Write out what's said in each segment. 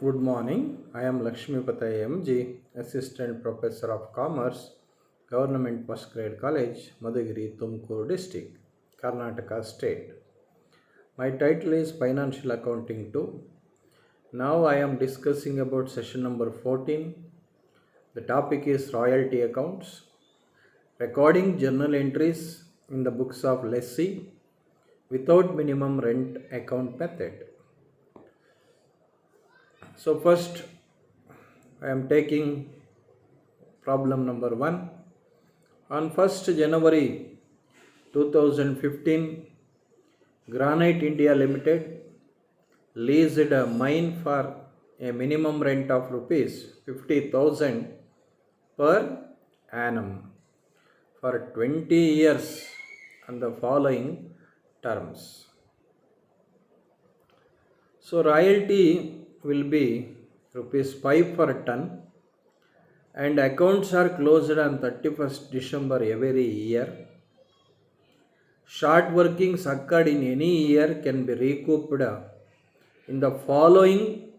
Good morning. I am Lakshmipathy MG, Assistant Professor of Commerce, Government Postgrad College, Madhugiri, Tumkur District, Karnataka State. My title is Financial Accounting 2. Now I am discussing about session number 14. The topic is royalty accounts, recording journal entries in the books of lessee without minimum rent account method. So first I am taking problem number 1. On 1st January 2015, Granite India Limited leased a mine for a minimum rent of rupees 50,000 per annum for 20 years on the following terms. So royalty will be rupees 5 per ton, and accounts are closed on 31st December every year. Short workings occurred in any year can be recouped in the following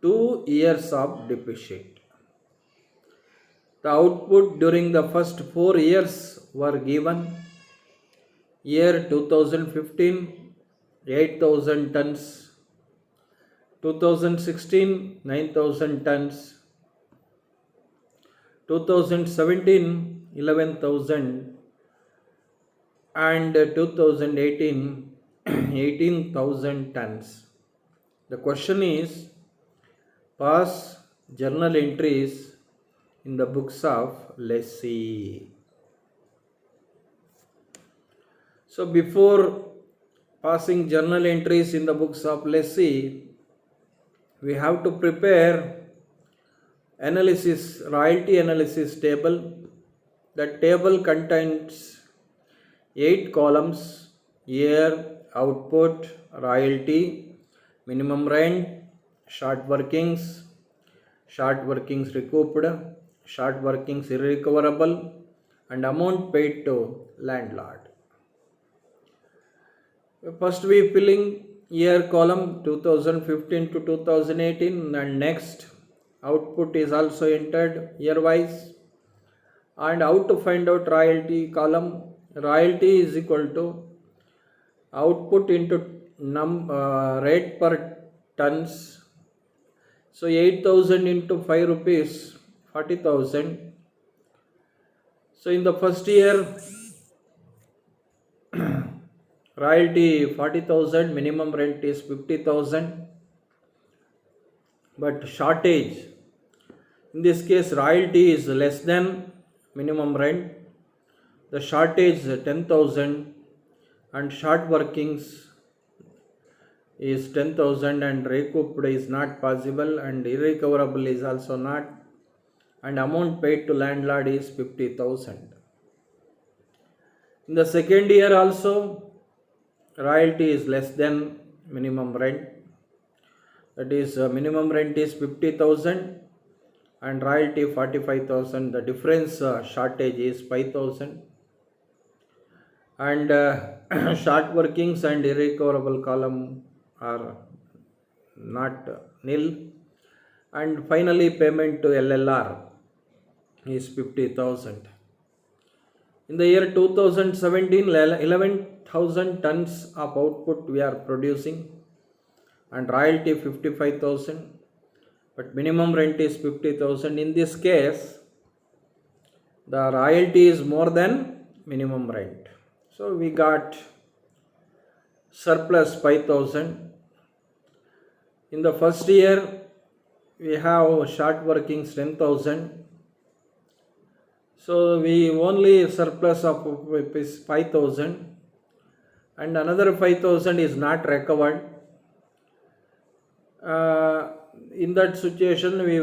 2 years of deficit. The output during the first 4 years were given. Year 2015, 8,000 tons. 2016, 9,000 tons. 2017, 11,000, and 2018, 18,000 tons. The question is, pass journal entries in the books of lessee. So before passing journal entries in the books of lessee, we have to prepare royalty analysis table. The table contains 8 columns: year, output, royalty, minimum rent, short workings recouped, short workings irrecoverable, and amount paid to landlord. First we filling year column 2015 to 2018, and next output is also entered year wise. And how to find out royalty column? Royalty is equal to output into rate per tons. So 8,000 into 5 rupees, 40,000. So in the first year, royalty 40,000, minimum rent is 50,000. But shortage, in this case royalty is less than minimum rent. The shortage 10,000, and short workings is 10,000, and recouped is not possible, and irrecoverable is also not, and amount paid to landlord is 50,000. In the second year also, royalty is less than minimum rent. That is, minimum rent is 50,000 and royalty 45,000. The difference shortage is 5,000. And short workings and irrecoverable column are not nil. And finally payment to LLR is 50,000. In the year 2017, 11,000 tons of output we are producing, and royalty 55,000, but minimum rent is 50,000. In this case, the royalty is more than minimum rent. So we got surplus 5,000. In the first year, we have short workings 10,000. So we only surplus of 5,000, and another 5,000 is not recovered. In that situation, we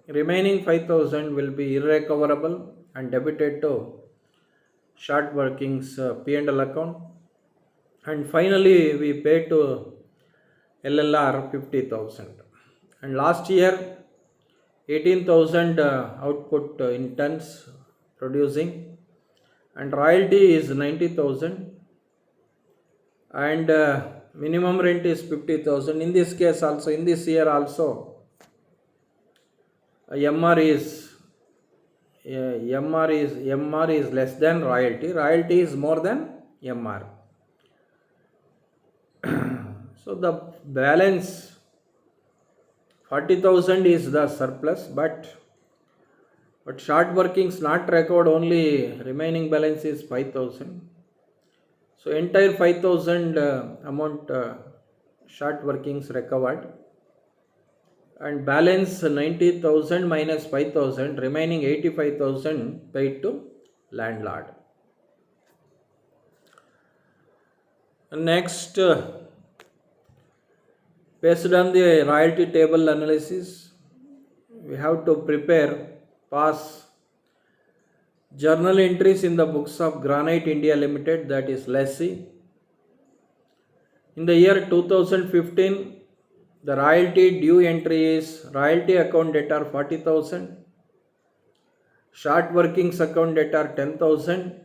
remaining 5,000 will be irrecoverable and debited to short workings P&L account. And finally, we pay to LLR 50,000. And last year, 18,000 output in tons producing, and royalty is 90,000, and minimum rent is 50,000. In this case also, in this year also, MR is less than royalty. Royalty is more than MR. So the balance 40,000 is the surplus, but short workings not record, only remaining balance is 5,000. So entire 5,000 amount short workings recovered, and balance 90,000 minus 5,000, remaining 85,000 paid to landlord. Next, based on the royalty table analysis, we have to pass journal entries in the books of Granite India Limited, that is lessee. In the year 2015, the royalty due entry is royalty account debtor 40,000, short workings account debtor 10,000,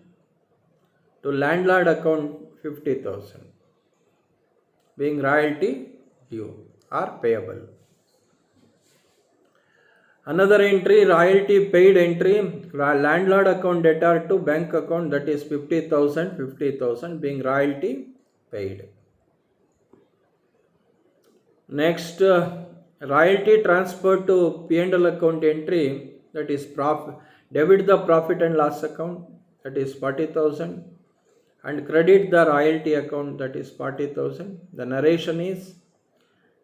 to landlord account 50,000, being royalty due or payable. Another entry, royalty paid entry, landlord account debtor to bank account, that is 50,000, being royalty paid. Next, royalty transferred to P&L account entry, that is debit the profit and loss account, that is 40,000, and credit the royalty account, that is 40,000. The narration is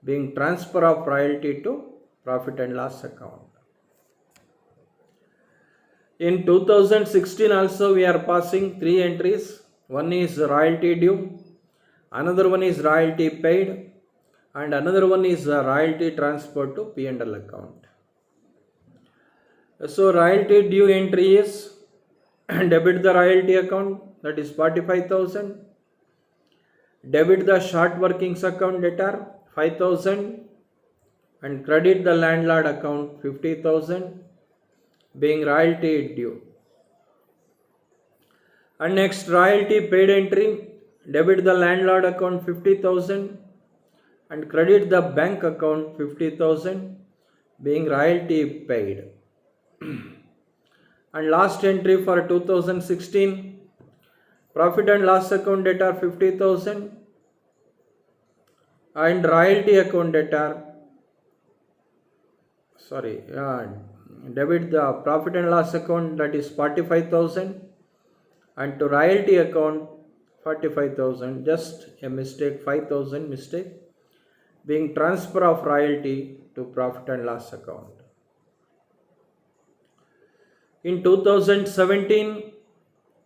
being transfer of royalty to profit and loss account. In 2016 also we are passing 3 entries. One is royalty due, another one is royalty paid, and another one is royalty transferred to P&L account. So royalty due entry is debit the royalty account, that is 45,000, debit the short workings account debtor 5,000, and credit the landlord account 50,000, being royalty due. And next, royalty paid entry, debit the landlord account 50,000 and credit the bank account 50,000, being royalty paid. And last entry for 2016, profit and loss account debtor 50,000 and royalty account debtor, debit the profit and loss account, that is 45,000, and to royalty account 45,000, just a mistake, 5,000 mistake, being transfer of royalty to profit and loss account. In 2017,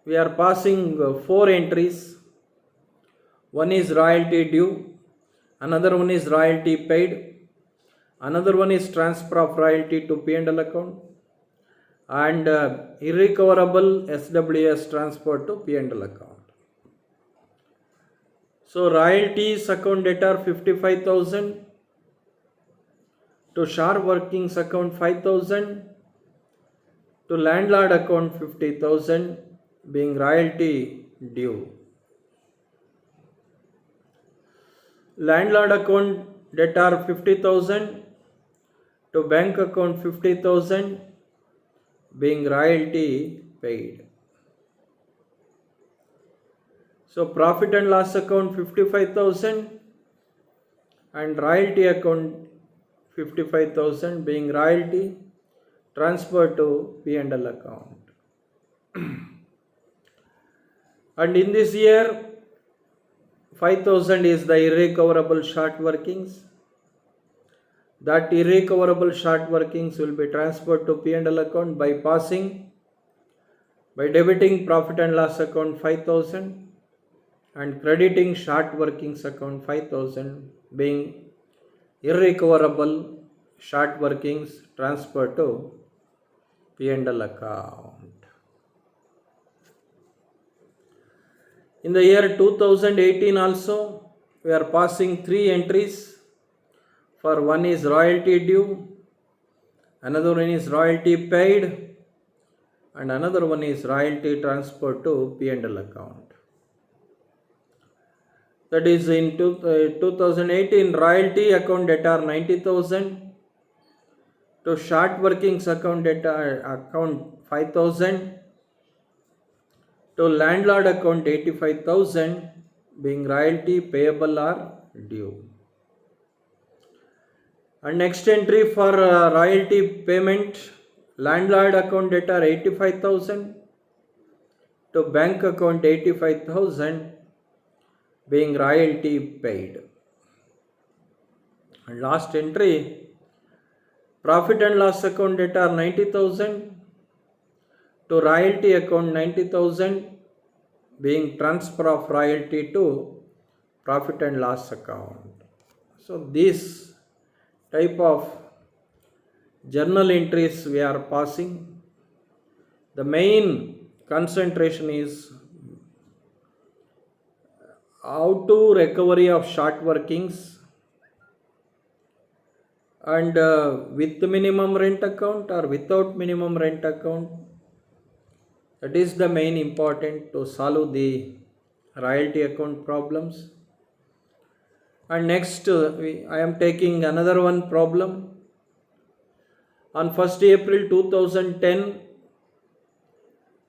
we are passing 4 entries. One is royalty due, another one is royalty paid, another one is transfer of royalty to P&L account, and irrecoverable SWS transfer to P&L account. So royalties account debtor 55,000, to short workings account 5,000, to landlord account 50,000, being royalty due. Landlord account debtor 50,000, to bank account 50,000, being royalty paid. So profit and loss account 55,000 and royalty account 55,000, being royalty transferred to P&L account. And in this year, 5,000 is the irrecoverable short workings. That irrecoverable short workings will be transferred to P&L account by debiting profit and loss account 5,000 and crediting short workings account 5,000, being irrecoverable short workings transferred to P&L account. In the year 2018 also, we are passing 3 entries. For one is royalty due, another one is royalty paid, and another one is royalty transferred to P&L account. That is in 2018 royalty account debtor 90,000, to short workings account debtor account 5,000, to landlord account 85,000 being royalty payable or due. And next entry for royalty payment, landlord account debtor 85,000, to bank account 85,000 being royalty paid. And last entry, profit and loss account debtor 90,000, to royalty account 90,000 being transfer of royalty to profit and loss account. So this type of journal entries we are passing. The main concentration is how to recovery of short workings and with minimum rent account or without minimum rent account. That is the main important to solve the royalty account problems. And next I am taking another one problem. On 1st April 2010,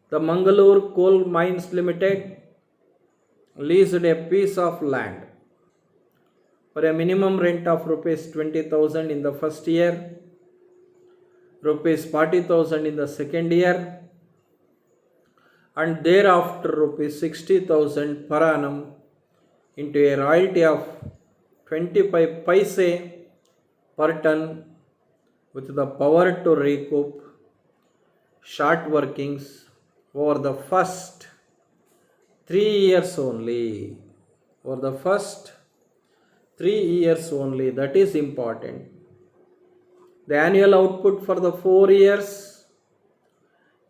the Mangalore Coal Mines Limited leased a piece of land for a minimum rent of rupees 20,000 in the first year, rupees 40,000 in the second year, and thereafter rupees 60,000 per annum into a royalty of 25 paise per ton, with the power to recoup short workings over the first 3 years only. For the first 3 years only, that is important. The annual output for the 4 years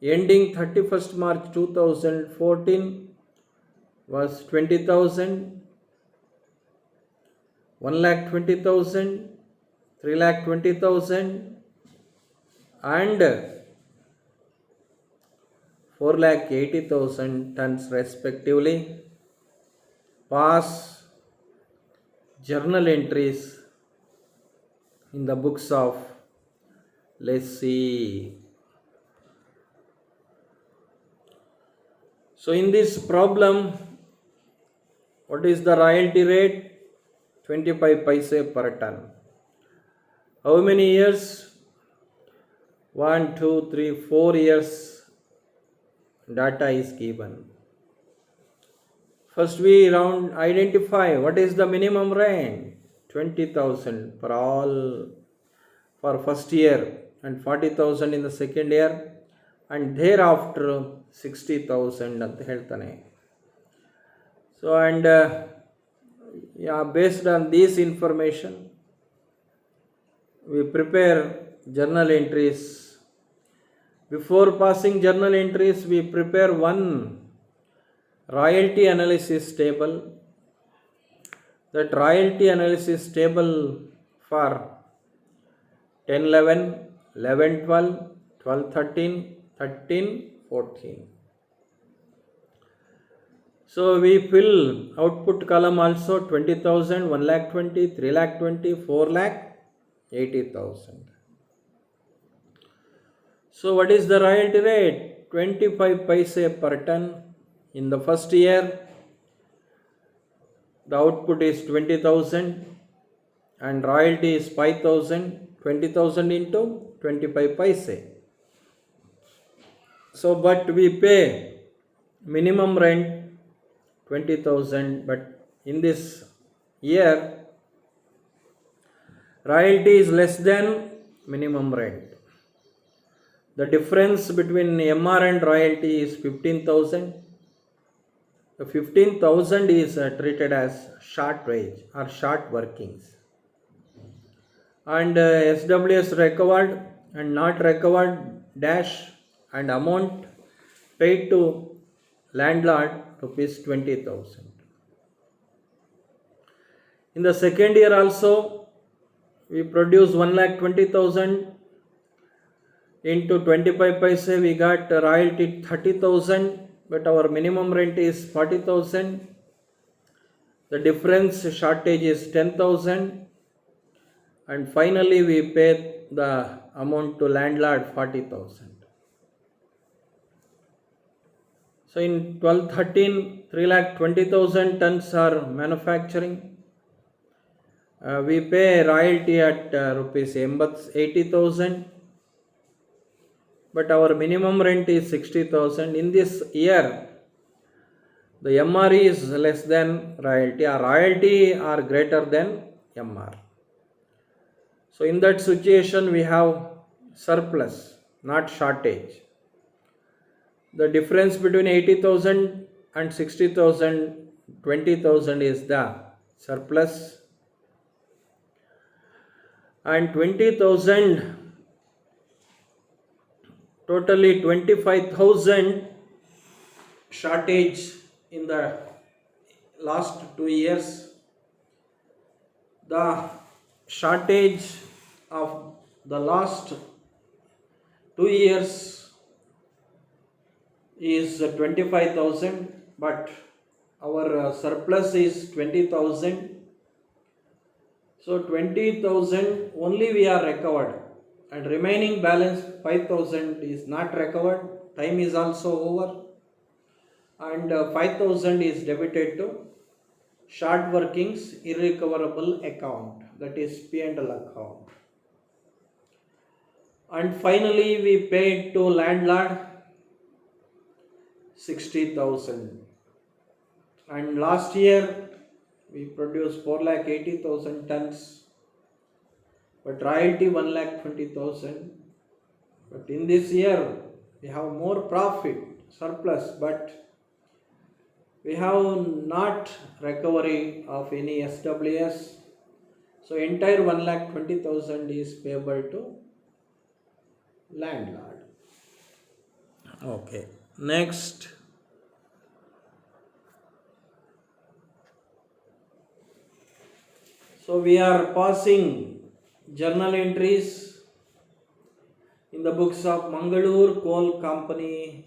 ending 31st March 2014 was 20,000, 1,20,000, 3,20,000 and 4,80,000 tons respectively. Pass journal entries in the books of lessee. So in this problem, what is the royalty rate? 25 paise per ton. How many years? 1, 2, 3, 4 years data is given. First we identify what is the minimum rent. 20,000 for all for first year and 40,000 in the second year, and thereafter 60,000 ಅಂತ ಹೇಳ್ತಾನೆ. So and based on this information we prepare journal entries. Before passing journal entries, we prepare one royalty analysis table. That royalty analysis table for 10, 11, 11, 12, 12, 13, 13, 14. So we fill output column also 20,000, 1,20,000, 3,20,000, 4,80,000. So what is the royalty rate? 25 paise per ton. In the first year, the output is 20,000 and royalty is 5,000. 20,000 into 25 paise. So but we pay minimum rent 20,000, but in this year royalty is less than minimum rent. The difference between MR and royalty is 15,000. The 15,000 is treated as short wage or short workings, and SWS recovered and not recovered dash and amount paid to landlord rupees 20,000. In the second year also we produce 1,20,000 into 25 paise. We got royalty 30,000, but our minimum rent is 40,000. The difference shortage is 10,000, and finally we pay the amount to landlord 40,000. So in 12-13, 3,20,000 tons are manufacturing. We pay royalty at rupees 80,000, but our minimum rent is 60,000. In this year, the MR is less than royalty, or royalty are greater than MR. So in that situation, we have surplus, not shortage. The difference between 80,000 and 60,000, 20,000 is the surplus, and 20,000, totally 25,000 shortage in the last 2 years. The shortage of the last 2 years is 25,000, but our surplus is 20,000. So 20,000 only we are recovered, and remaining balance 5,000 is not recovered. Time is also over, and 5,000 is debited to short workings irrecoverable account, that is P&L account. And finally we paid to landlord 60,000, and last year we produced 4,80,000 tons, but royalty 1,20,000. But in this year we have more profit, surplus, but we have not recovery of any SWS. So entire 1,20,000 is payable to landlord. Okay, next. So we are passing journal entries in the books of Mangalore Coal Company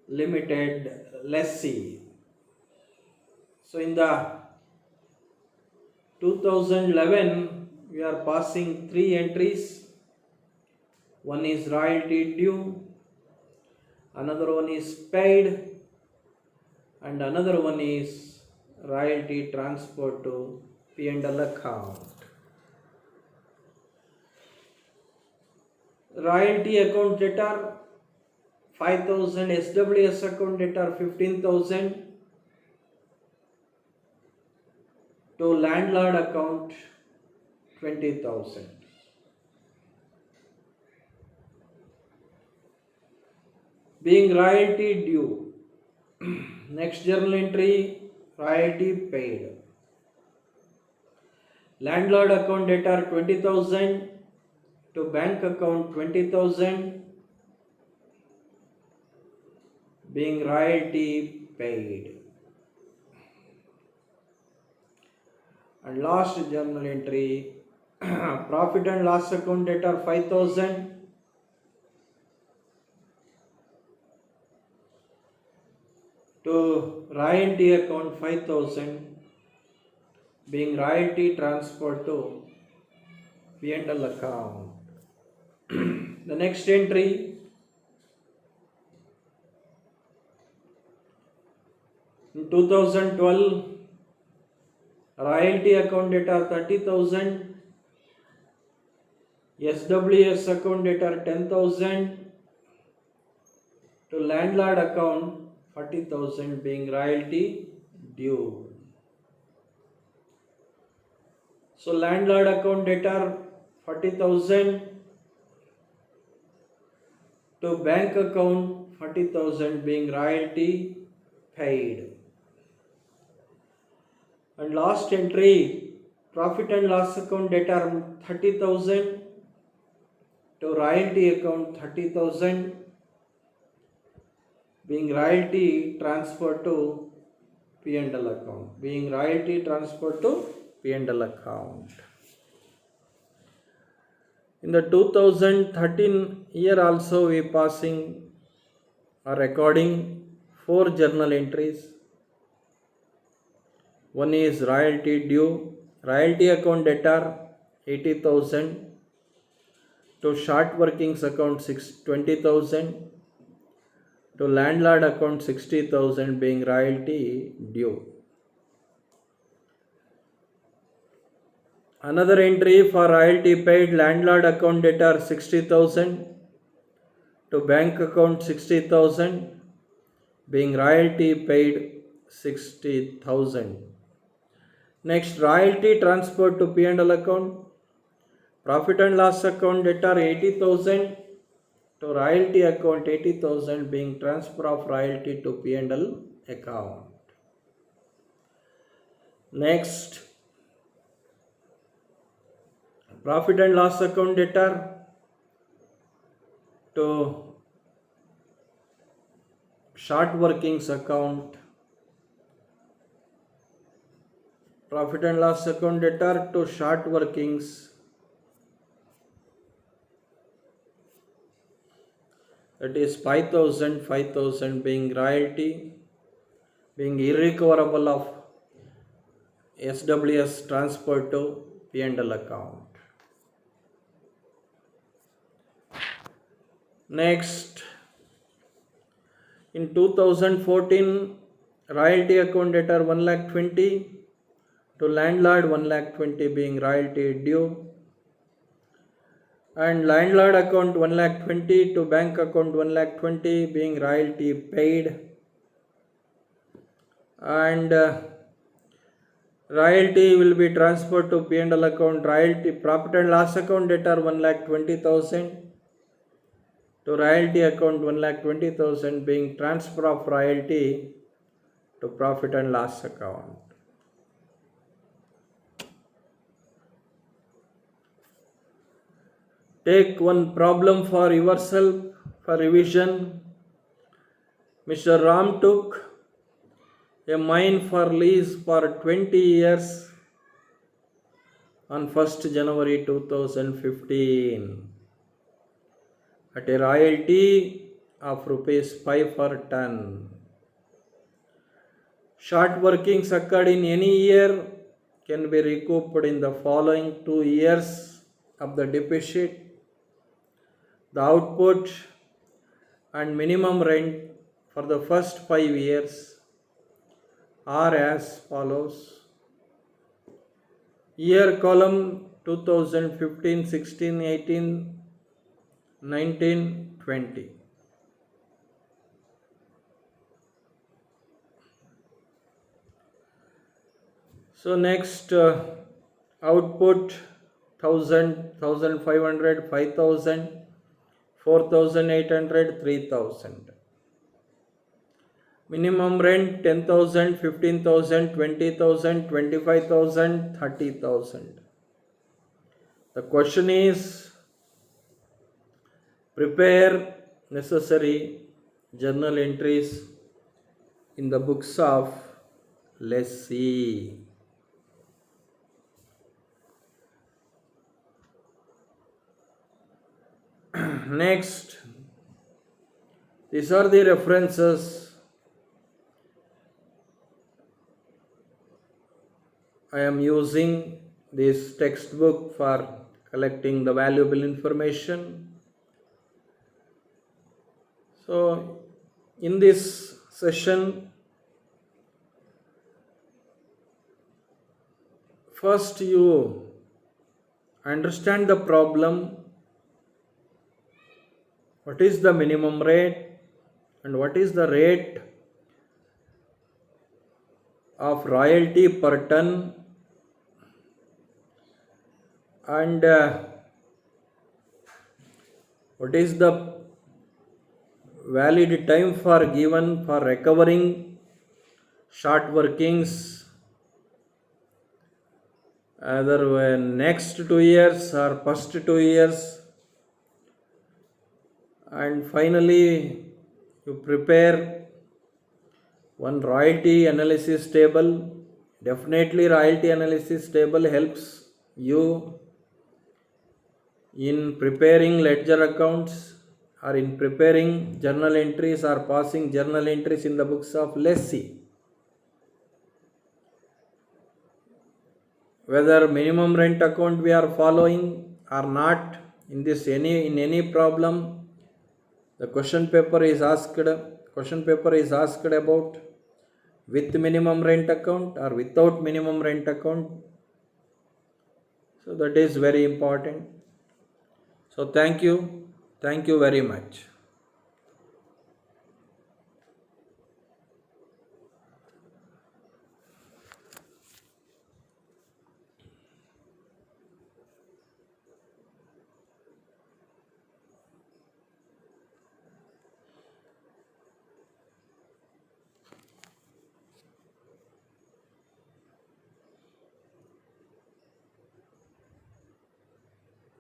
Limited, lessee. So in the 2011 we are passing 3 entries. One is royalty due, another one is paid, and another one is royalty transfer to P&L account. Royalty account debtor 5,000, SWS account debtor 15,000, to landlord account 20,000. Being royalty due, next journal entry, royalty paid. Landlord account debtor 20,000, to bank account 20,000, being royalty paid. And last journal entry, profit and loss account debtor 5,000, to royalty account 5,000, being royalty transferred to P&L account. The next entry, in 2012, royalty account debtor 30,000, SWS account debtor 10,000, to landlord account 40,000, being royalty due. So landlord account debtor 40,000, to bank account 40,000, being royalty paid. And last entry, profit and loss account debtor 30,000, to royalty account 30,000, being royalty transferred to P&L account, being royalty transferred to P&L account. In the 2013 year also we passing or recording 4 journal entries. One is royalty due. Royalty account debtor 80,000. To short workings account 20,000. To landlord account 60,000 being royalty due. Another entry for royalty paid, landlord account debtor 60,000 to bank account 60,000 being royalty paid 60,000. Next, royalty transferred to P&L account, profit and loss account debtor 80,000 to royalty account 80,000 being transfer of royalty to P&L account. Next, profit and loss account debtor to short workings account, profit and loss account debtor to short workings that is 5,000 being royalty being irrecoverable of SWS transferred to P&L account. Next, in 2014, royalty account debtor 1,20,000 to landlord 1,20,000 being royalty due, and landlord account 1,20,000 to bank account 1,20,000 being royalty paid, and royalty will be transferred to P&L account. Royalty profit and loss account debtor 1,20,000 to royalty account 1,20,000 being transfer of royalty to profit and loss account. Take one problem for yourself for revision. Mr. Ram took a mine for lease for 20 years on 1st January 2015 at a royalty of rupees 5 per ton. Short workings occurred in any year can be recouped in the following 2 years of the deficit. The output and minimum rent for the first 5 years are as follows. Year column 2015, 16, 18, 19, 20. So next output 1,000, 1,500, 5,000, 4,800, 3,000. Minimum rent 10,000, 15,000, 20,000, 25,000, 30,000. The question is, prepare necessary journal entries in the books of lessee. Next, these are the references I am using this textbook for collecting the valuable information. So in this session, first you understand the problem. What is the minimum rate and what is the rate of royalty per ton, and what is the valid time for given for recovering short workings, either next 2 years or first 2 years. And finally, you prepare one royalty analysis table. Definitely royalty analysis table helps you in preparing ledger accounts or in preparing journal entries or passing journal entries in the books of lessee. whether minimum rent account we are following or not. In this any problem, the question paper is asked about with minimum rent account or without minimum rent account. So that is very important. So thank you very much.